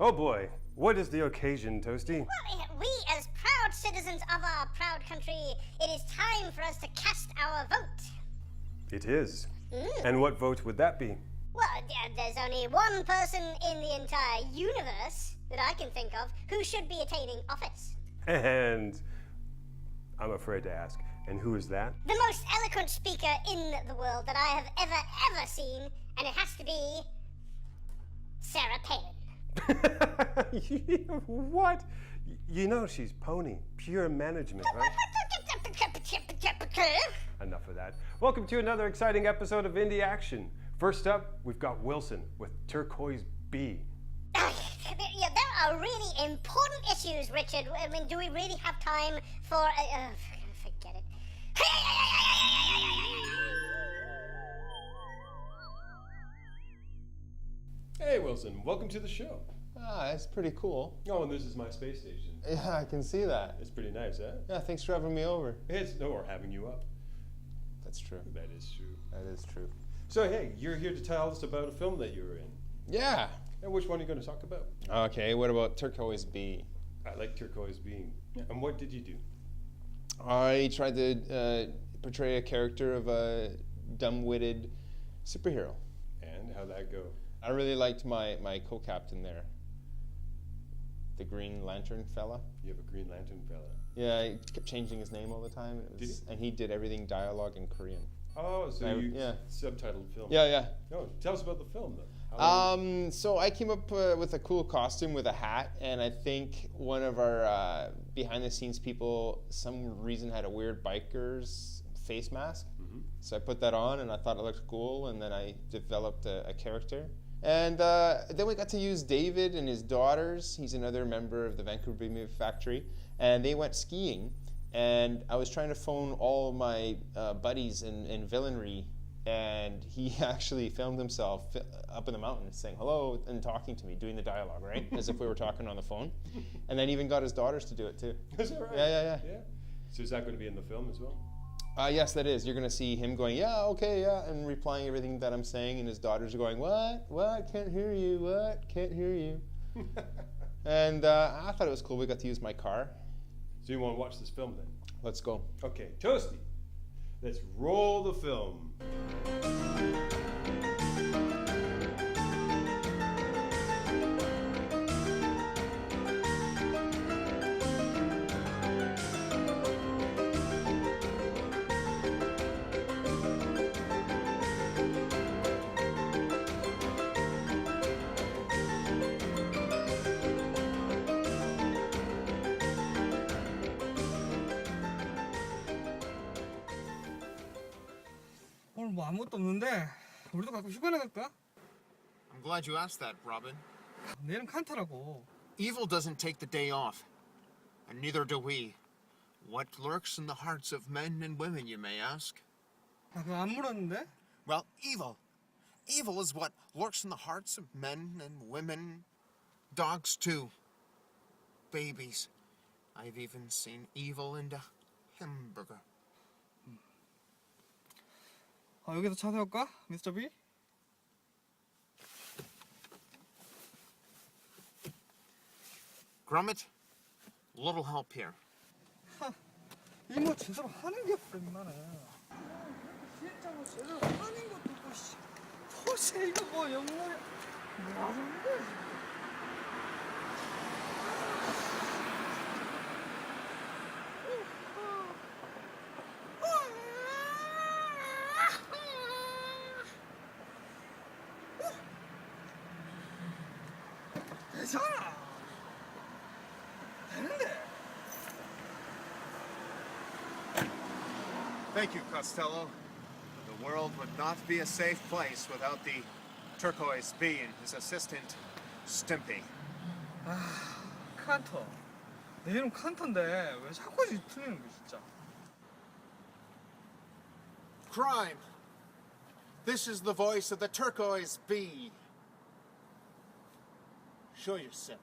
Oh boy, what is the occasion, Toasty? Well, we as proud citizens of our proud country, it is time for us to cast our vote. It is. And what vote would that be? Well, there's only one person in the entire universe that I can think of who should be attaining office. And I'm afraid to ask, and who is that? The most eloquent speaker in the world that I have ever seen, and it has to be Sarah Palin. What? You know she's pony, pure management, right? Enough of that. Welcome to another exciting episode of Indie Action. First up, we've got Wilson with Turquoise B. Yeah, there are really important issues, Richard. I mean, do we really have time for... forget it. Hey Wilson, welcome to the show. That's pretty cool. Oh, and this is my space station. Yeah, I can see that. It's pretty nice, huh? Yeah, thanks for having me over. Or having you up. That's true. That is true. That is true. So hey, you're here to tell us about a film that you were in. Yeah. And which one are you going to talk about? Okay, what about Turquoise B? I like Turquoise B. Yeah. And what did you do? I tried to portray a character of a dumb-witted superhero. And how'd that go? I really liked my co-captain there. The Green Lantern fella. You have a Green Lantern fella. Yeah, he kept changing his name all the time. And Did he? And he did everything dialogue in Korean. Oh, so you yeah. subtitled film. Yeah. Oh, tell us about the film, though. So I came up with a cool costume with a hat, and I think one of our behind-the-scenes people, some reason, had a weird biker's face mask. Mm-hmm. So I put that on, and I thought it looked cool, and then I developed a character. And then we got to use David and his daughters. He's another member of the Vancouver Independent factory, and they went skiing. And I was trying to phone all my buddies in villainry, and he actually filmed himself up in the mountains saying hello and talking to me, doing the dialogue, right? As if we were talking on the phone. And then even got his daughters to do it too. Is that right? Yeah. So is that going to be in the film as well? Yes, that is. You're going to see him going, yeah, okay, yeah, and replying everything that I'm saying, and his daughters are going, what, can't hear you, what, can't hear you. And I thought it was cool. We got to use my car. So you want to watch this film then? Let's go. Okay, Toasty, let's roll the film. 오늘 뭐 아무것도 없는데 우리도 가끔 휴가 나갈까? I'm glad you asked that, Robin. 내일은 칸타라고. Evil doesn't take the day off, and neither do we. What lurks in the hearts of men and women, you may ask? 나 그거 안 물었는데? Well, evil. Evil is what lurks in the hearts of men and women. Dogs, too. Babies. I've even seen evil in the hamburger. 여기서 차 세울까? 미스터 비? Gromit, little help here. 이모 제대로 하는 게 없어 인마는. 진짜 뭐 제대로 하는 것도 없고 씨. 도대체 이거 뭐 영문이 뭐 하는 거야? 괜찮아. 되는데. Thank you, Costello. The world would not be a safe place without the Turquoise B and his assistant, Stimpy. 칸터. 내 이름 칸터인데 왜 자꾸 틀리는 거야 진짜. Crime. This is the voice of the Turquoise B. Show yourself.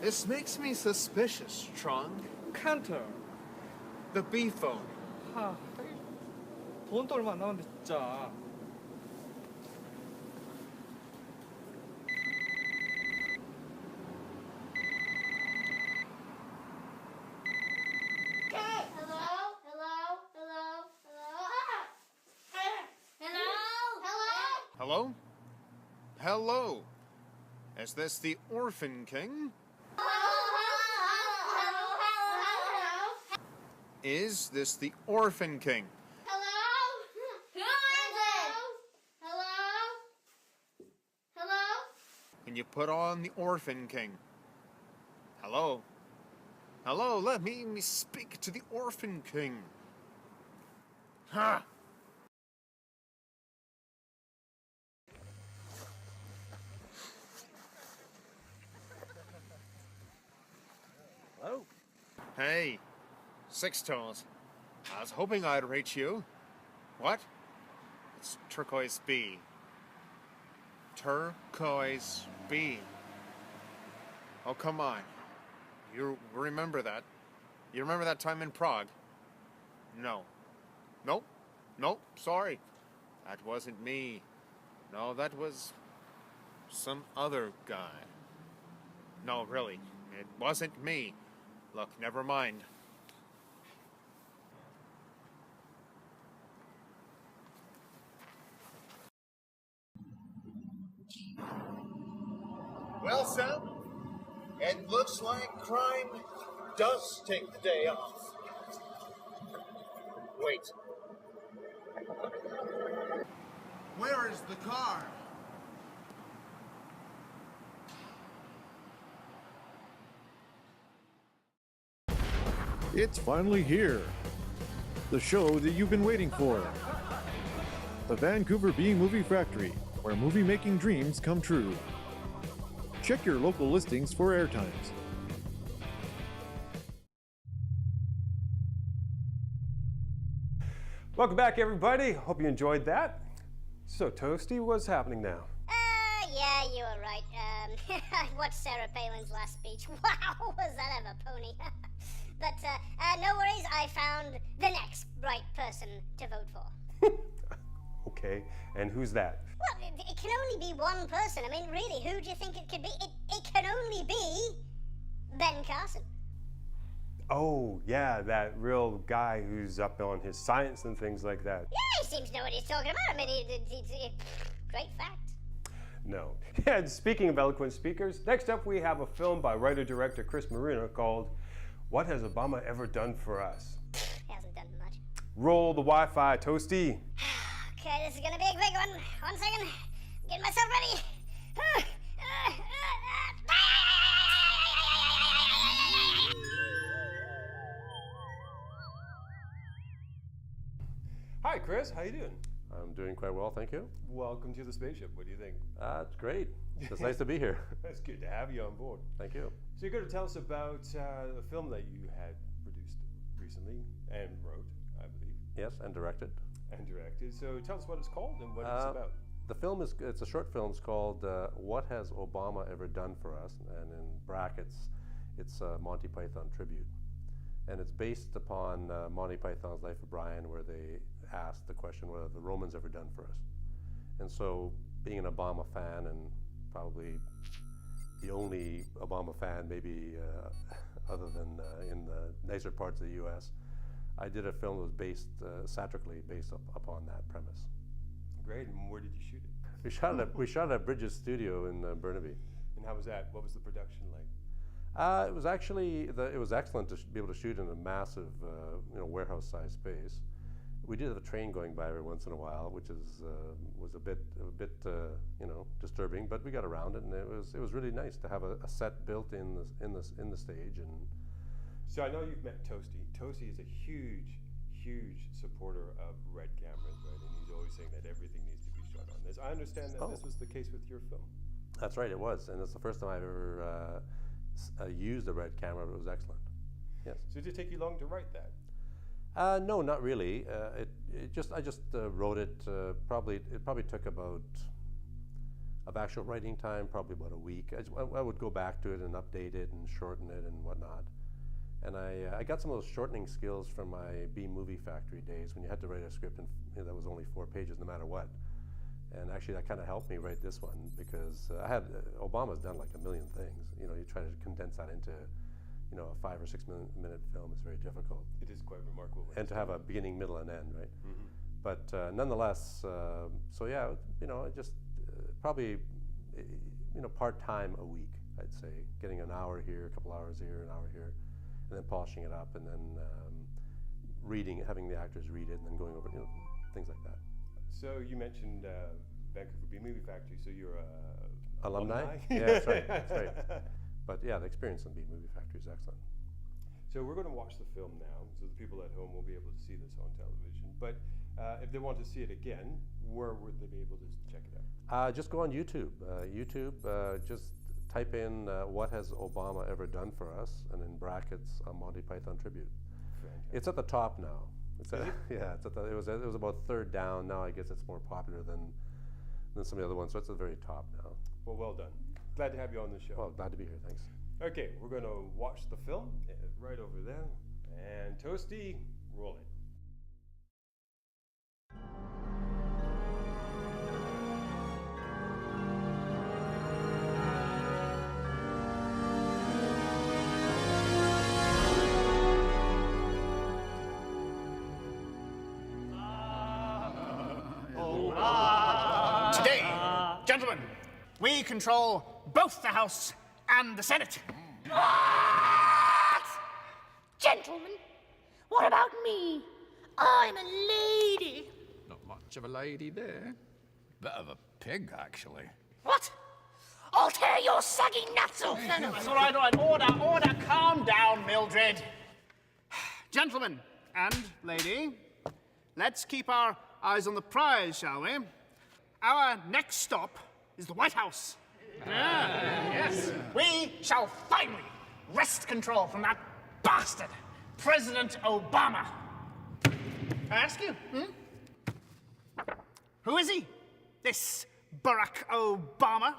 This makes me suspicious, Trung. Canter. The B-phone. 하, 돈도 얼마 안 나오는데 진짜. Hello? Hello? Is this the Orphan King? Is this the Orphan King? Can you put on the Orphan King? Hello? Hello, let me speak to the Orphan King. Ha! Hello? Hey, Six Toes. I was hoping I'd reach you. What? It's Turquoise B. Turquoise B. Oh, come on. You remember that? You remember that time in Prague? No. Nope. Nope. Sorry. That wasn't me. No, that was some other guy. No, really. It wasn't me. Look, never mind. Well, Sam, it looks like crime does take the day off. Wait. Where is the car? It's finally here. The show that you've been waiting for. The Vancouver Bee Movie Factory, where movie making dreams come true. Check your local listings for airtimes. Welcome back, everybody. Hope you enjoyed that. So, Toasty, what's happening now? Yeah, you were right. I watched Sarah Palin's last speech. Wow, was that ever pony? But no worries, I found the next right person to vote for. Okay, and who's that? Well, it can only be one person. I mean, really, who do you think it could be? It can only be Ben Carson. Oh, yeah, that real guy who's up on his science and things like that. Yeah, he seems to know what he's talking about. I mean, great fact. No. Yeah, and speaking of eloquent speakers, next up we have a film by writer-director Chris Marino called What Has Obama Ever Done for Us? He hasn't done much. Roll the Wi-Fi, Toasty. Okay, this is gonna be a big one. 1 second. Getting myself ready. Hi, Chris. How you doing? I'm doing quite well, thank you. Welcome to the spaceship. What do you think? It's great. It's nice to be here. It's good to have you on board. Thank you. So you're going to tell us about a film that you had produced recently and wrote, I believe. Yes, and directed. And directed. So tell us what it's called and what it's about. The film it's a short film. It's called What Has Obama Ever Done for Us? And in brackets, it's a Monty Python tribute. And it's based upon Monty Python's Life of Brian, where they asked the question, what have the Romans ever done for us? And so, being an Obama fan, and probably the only Obama fan, maybe other than in the nicer parts of the U.S., I did a film that was based, satirically based upon that premise. Great. And where did you shoot it? We shot it at Bridges Studio in Burnaby. And how was that? What was the production like? It was actually it was excellent to be able to shoot in a massive, warehouse-sized space. We did have a train going by every once in a while, which was a bit disturbing, but we got around it, and it was really nice to have a set built in the stage. And so I know you've met Toasty. Toasty is a huge supporter of red cameras, right? And he's always saying that everything needs to be shot on this. I understand that this was the case with your film. That's right, it was, and it's the first time I've ever used a red camera, but it was excellent. Yes. So did it take you long to write that? No, not really. I just wrote it. It probably took about Of actual writing time, probably about a week. I would go back to it and update it and shorten it and whatnot. And I got some of those shortening skills from my B Movie Factory days when you had to write a script and that was only 4 pages no matter what. And actually that kind of helped me write this one because Obama's done like a million things. You know, you try to condense that into, you know, a 5 or 6 minute film is very difficult. It is quite remarkable. And to have a beginning, middle, and end, right? Mm-hmm. But nonetheless, so yeah, you know, just probably, you know, part-time a week, I'd say. Getting an hour here, a couple hours here, an hour here, and then polishing it up, and then reading it, having the actors read it, and then going over, you know, things like that. So you mentioned Vancouver B Movie Factory, so you're a alumni? Yeah, that's right, that's right. But yeah, the experience on B Movie Factory is excellent. So we're going to watch the film now, so the people at home will be able to see this on television. But if they want to see it again, where would they be able to check it out? Just go on YouTube. Just type in "What has Obama ever done for us?" and in brackets a Monty Python tribute. Fantastic. It's at the top now. Yeah, it's at the, it was about third down. Now I guess it's more popular than some of the other ones. So it's at the very top now. Well done. Glad to have you on the show. Well, glad to be here. Thanks. Okay, we're going to watch the film right over there. And Toasty, roll it. Today, gentlemen, we control both the House and the Senate. What? Gentlemen, what about me? I'm a lady. Not much of a lady there. Bit of a pig, actually. What? I'll tear your saggy nuts off. No. That's all right. Order. Calm down, Mildred. Gentlemen and lady, let's keep our eyes on the prize, shall we? Our next stop is the White House. Yes. We shall finally wrest control from that bastard, President Obama. I ask you, who is he? This Barack Obama?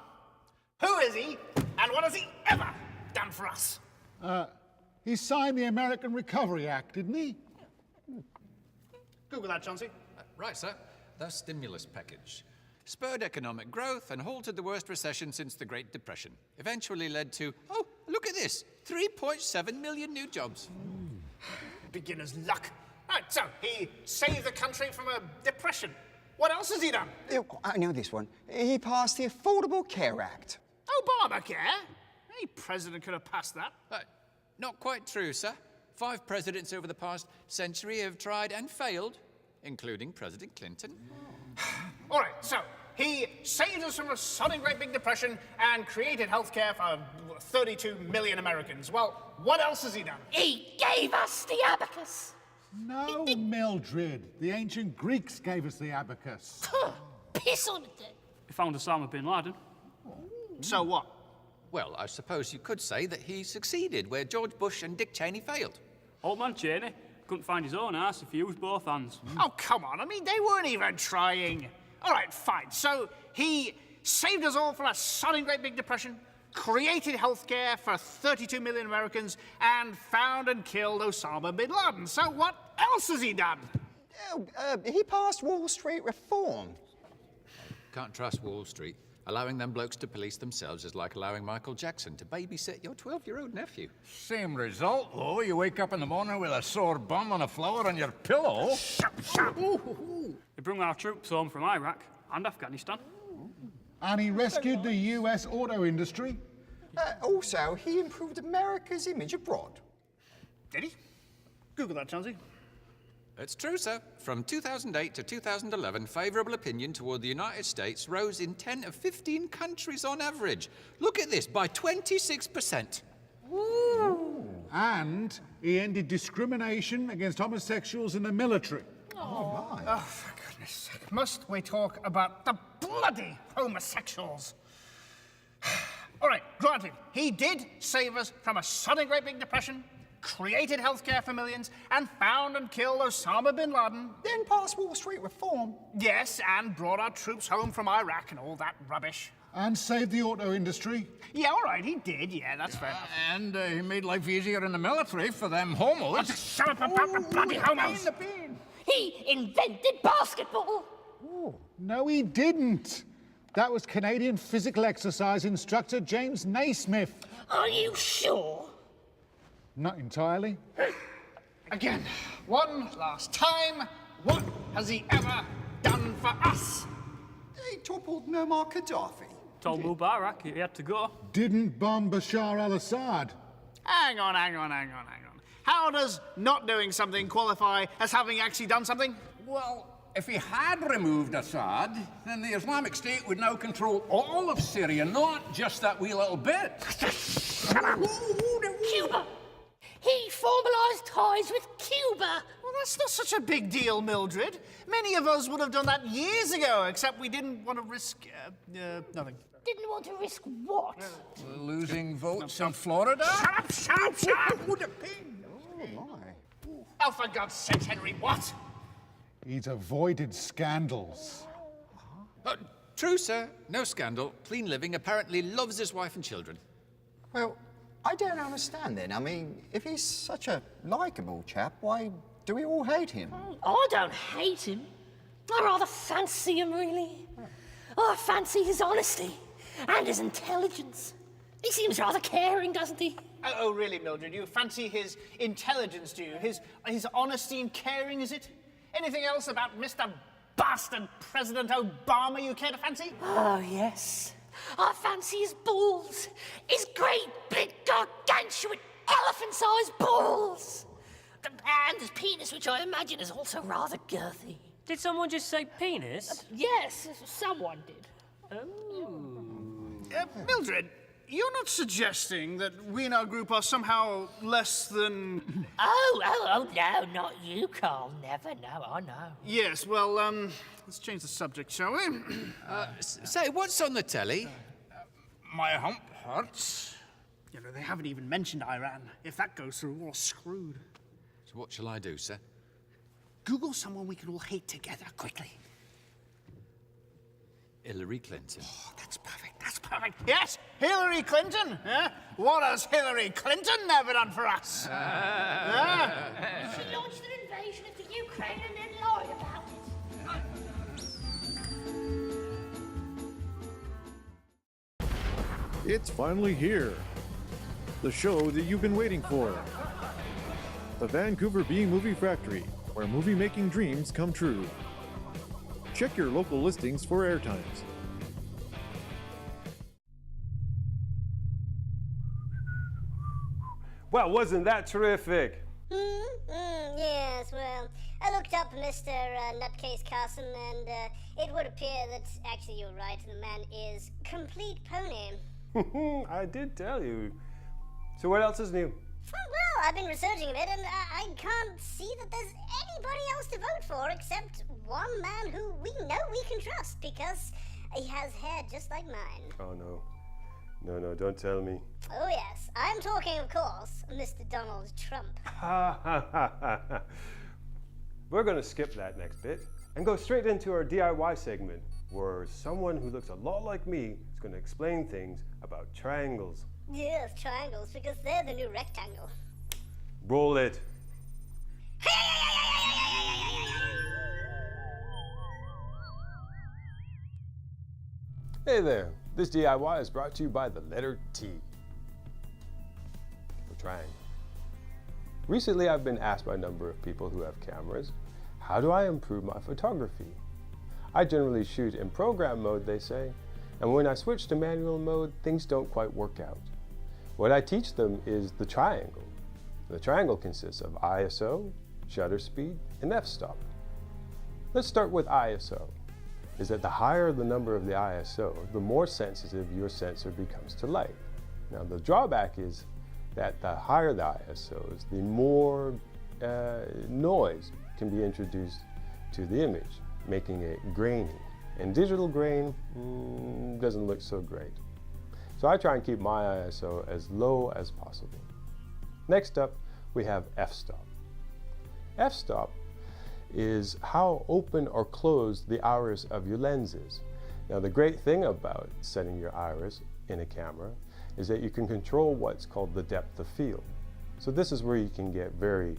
Who is he, and what has he ever done for us? He signed the American Recovery Act, didn't he? Google that, Chauncey. Right, sir. The stimulus package spurred economic growth and halted the worst recession since the Great Depression. Eventually led to, oh, look at this, 3.7 million new jobs. Beginner's luck. Right, so he saved the country from a depression. What else has he done? I know this one. He passed the Affordable Care Act. Obamacare? Any president could have passed that. Not quite true, sir. 5 presidents over the past century have tried and failed, including President Clinton. All right, so he saved us from a sudden great big depression and created healthcare for 32 million Americans. Well, what else has he done? He gave us the abacus. No, Mildred. The ancient Greeks gave us the abacus. Piss on it then. He found Osama bin Laden. So what? Well, I suppose you could say that he succeeded where George Bush and Dick Cheney failed. Old man Cheney couldn't find his own ass if he used both hands. Oh, come on. I mean, they weren't even trying. All right, fine. So he saved us all from a sudden great big depression, created healthcare for 32 million Americans, and found and killed Osama bin Laden. So what else has he done? He passed Wall Street reform. Can't trust Wall Street. Allowing them blokes to police themselves is like allowing Michael Jackson to babysit your 12-year-old nephew. Same result, though. You wake up in the morning with a sore bum and a flower on your pillow. Shut. They brought our troops home from Iraq and Afghanistan. And he rescued the US auto industry. Also, he improved America's image abroad. Did he? Google that, Chauncey. It's true, sir. From 2008 to 2011, favourable opinion toward the United States rose in 10 of 15 countries on average. Look at this, by 26%. Ooh. And he ended discrimination against homosexuals in the military. Oh, my. Oh, for goodness sake. Must we talk about the bloody homosexuals? All right, granted, he did save us from a sudden great big depression, created healthcare for millions, and found and killed Osama bin Laden. Then passed Wall Street reform. Yes, and brought our troops home from Iraq and all that rubbish. And saved the auto industry. Yeah, all right, he did. Yeah, that's fair. And he made life easier in the military for them homos. Shut up about the bloody homos! He invented basketball. Oh, no, he didn't. That was Canadian physical exercise instructor James Naismith. Are you sure? Not entirely. Again, one last time, what has he ever done for us? He toppled Muammar Gaddafi. Told Mubarak he had to go. Didn't bomb Bashar al-Assad. Hang on. How does not doing something qualify as having actually done something? Well, if he had removed Assad, then the Islamic State would now control all of Syria, not just that wee little bit. Cuba. He formalized ties with Cuba. Well, that's not such a big deal, Mildred. Many of us would have done that years ago, except we didn't want to risk, nothing. Didn't want to risk what? Losing votes in Florida? Shut up! Oh, for God's sake, Henry, what? He's avoided scandals. True, sir. No scandal. Clean living. Apparently loves his wife and children. Well, I don't understand then. I mean, if he's such a likeable chap, why do we all hate him? I don't hate him. I rather fancy him, really. I fancy his honesty and his intelligence. He seems rather caring, doesn't he? Oh, really, Mildred? You fancy his intelligence, do you? His honesty and caring, is it? Anything else about Mr. Bastard President Obama you care to fancy? Oh, yes. I fancy his balls. His great, big, gargantuan, elephant-sized balls. And his penis, which I imagine is also rather girthy. Did someone just say penis? Yes, someone did. Mildred, you're not suggesting that we in our group are somehow less than... Oh, no, not you, Carl. Never, no, I know. Yes, well, let's change the subject, shall we? Say, what's on the telly? My hump hurts. You know, they haven't even mentioned Iran. If that goes through, we're all screwed. So what shall I do, sir? Google someone we can all hate together, quickly. Hillary Clinton. Oh, that's perfect, that's perfect. Yes, Hillary Clinton. What has Hillary Clinton never done for us? She launched an invasion of the Ukraine and then lied about it. It's finally here. The show that you've been waiting for. The Vancouver Movie Factory, where movie making dreams come true. Check your local listings for airtimes. Well, wasn't that terrific? Yes, well, I looked up Mr. Nutcase Carson, and it would appear that actually you're right, the man is complete pony. I did tell you. So what else is new? Well, I've been researching a bit, and I can't see that there's anybody else to vote for except one man who we know we can trust because he has hair just like mine. Oh, no. No, don't tell me. Oh, yes. I'm talking, of course, Mr. Donald Trump. We're going to skip that next bit and go straight into our DIY segment where someone who looks a lot like me is going to explain things about triangles. Yes, triangles, because they're the new rectangle. Roll it. Hey there, this DIY is brought to you by the letter T for triangle. Recently I've been asked by a number of people who have cameras, how do I improve my photography? I generally shoot in program mode, they say, and when I switch to manual mode, things don't quite work out. What I teach them is the triangle. The triangle consists of ISO, shutter speed, and f-stop. Let's start with ISO. Is that the higher the number of the ISO, the more sensitive your sensor becomes to light. Now the drawback is that the higher the ISOs, the more noise can be introduced to the image, making it grainy. And digital grain doesn't look so great. So I try and keep my ISO as low as possible. Next up, we have f-stop. F-stop is how open or closed the iris of your lens is. Now the great thing about setting your iris in a camera is that you can control what's called the depth of field. So this is where you can get very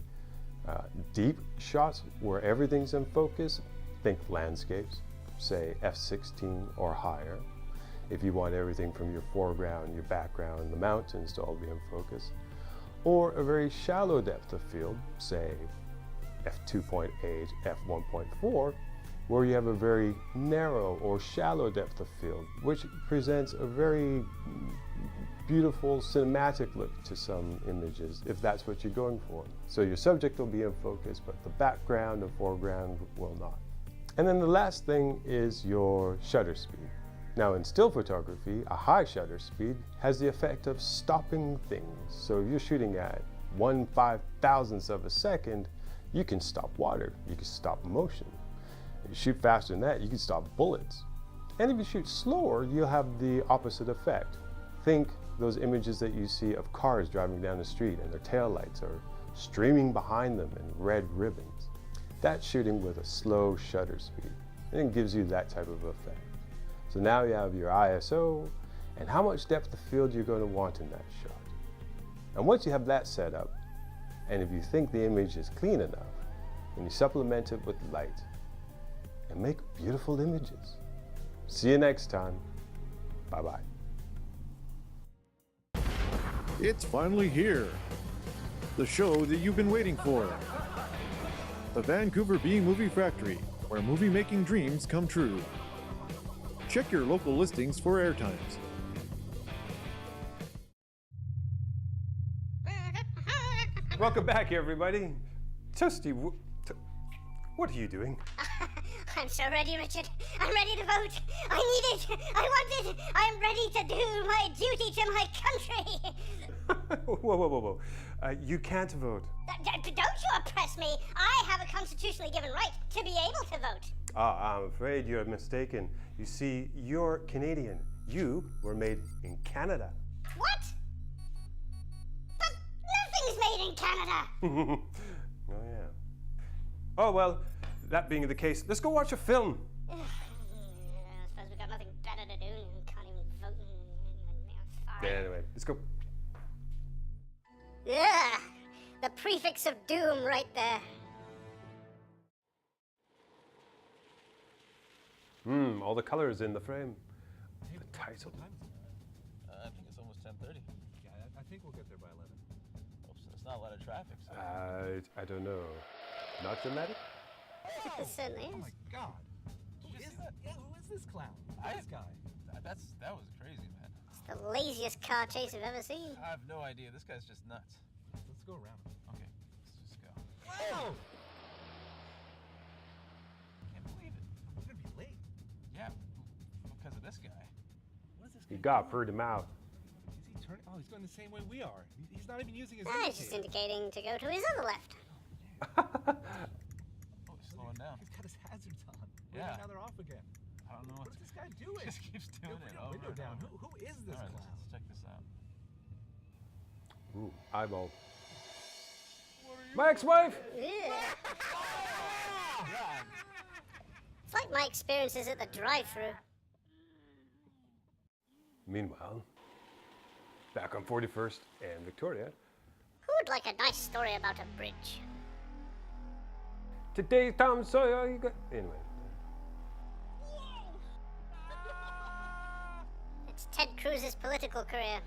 deep shots where everything's in focus. Think landscapes, say f16 or higher. If you want everything from your foreground, your background, the mountains to all be in focus. Or a very shallow depth of field, say f2.8, f1.4, where you have a very narrow or shallow depth of field, which presents a very beautiful cinematic look to some images, if that's what you're going for. So your subject will be in focus, but the background and foreground will not. And then the last thing is your shutter speed. Now in still photography, a high shutter speed has the effect of stopping things. So if you're shooting at 1/5000th of a second, you can stop water, you can stop motion. If you shoot faster than that, you can stop bullets. And if you shoot slower, you'll have the opposite effect. Think those images that you see of cars driving down the street and their taillights are streaming behind them in red ribbons. That's shooting with a slow shutter speed, and it gives you that type of effect. So now you have your ISO and how much depth of field you're going to want in that shot. And once you have that set up, and if you think the image is clean enough, then you supplement it with light and make beautiful images. See you next time. Bye-bye. It's finally here. The show that you've been waiting for. The Vancouver B-Movie Factory, where movie-making dreams come true. Check your local listings for airtimes. Welcome back, everybody. Toasty, what are you doing? I'm so ready, Richard. I'm ready to vote. I need it. I want it. I'm ready to do my duty to my country. Whoa. You can't vote. Don't you oppress me. I have a constitutionally given right to be able to vote. I'm afraid you're mistaken. You see, you're Canadian. You were made in Canada. What? But nothing's made in Canada. Oh, yeah. Oh, well, that being the case, let's go watch a film. I suppose we've got nothing better to do and can't even vote. Fine. Anyway, let's go. Yeah, the prefix of doom right there. All the colors in the frame. The title. I think it's almost 10:30. Yeah, I think we'll get there by 11. Oops, there's not a lot of traffic, so. I don't know. Not dramatic? Yeah, it certainly is. Oh my God! Who is that? Yeah, who is this clown? This guy. That was crazy, man. It's the laziest car chase I've ever seen. I have no idea. This guy's just nuts. Let's go around him. Okay, let's just go. Whoa! Can't believe it. We're gonna be late. Yeah, because of this guy. What is this? You got fruit him out. Is he turning? Oh, he's going the same way we are. He's not even using his He's just indicating to go to his other left. Oh, he's slowing down. He's got his hazards on. Yeah. Now they're off again. I don't know What is this guy doing? He just keeps doing it over Window and down. over. Who is this All right, clown? let's check this out. Ooh, eyeball. My ex-wife! It's like my experiences at the drive-thru. Meanwhile, back on 41st and Victoria, Who would like a nice story about a bridge? today's Tom Sawyer, you got... Anyway. It's Ted Cruz's political career.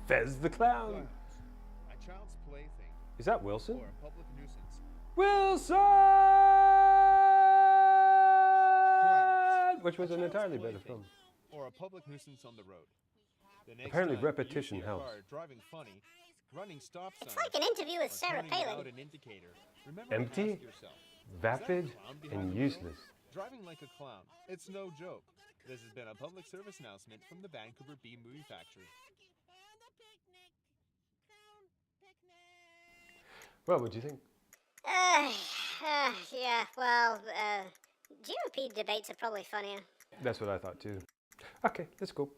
Fez the Clown. A child's plaything. Is that Wilson? Or a public nuisance. Wilson! Which was an entirely better film. Or a public nuisance on the road. The next Apparently time repetition you see a helps. car driving funny, running stop signs, It's like an interview with or Sarah turning Palin. out an indicator, remember to Empty, ask yourself, vapid, is that clown behind and the wheel? useless. Driving like a clown. It's no joke. This has been a public service announcement from the Vancouver B-Movie Factory. Well, what do you think? Yeah, well, GOP debates are probably funnier. That's what I thought too. Okay, let's go.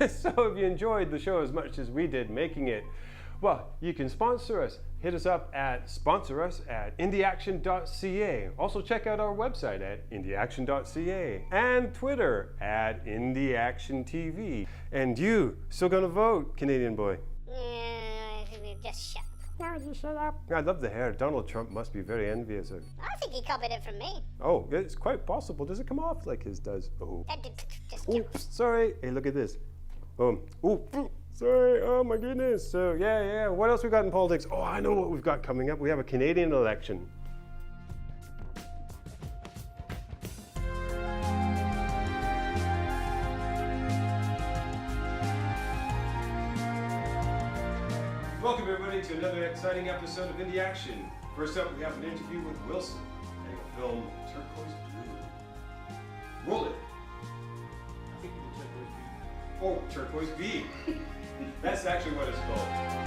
So if you enjoyed the show as much as we did making it, Well, you can sponsor us. Hit us up at sponsor us at indieaction.ca. Also check out our website at indieaction.ca and Twitter at indieactiontv. And you, still gonna vote, Canadian boy? Just shut up. Yeah, just shut up. I love the hair. Donald Trump must be very envious of. I think he copied it from me. Oh, it's quite possible. Does it come off like his does? Oh. Just Oops, sorry. Hey, look at this. Ooh, sorry. Oh my goodness. So yeah. What else we got in politics? Oh, I know what we've got coming up. We have a Canadian election. Welcome everybody to another exciting episode of Indie Action. First up, we have an interview with Wilson and the film Turquoise Blue. Roll it. Oh, Turquoise B. That's actually what it's called.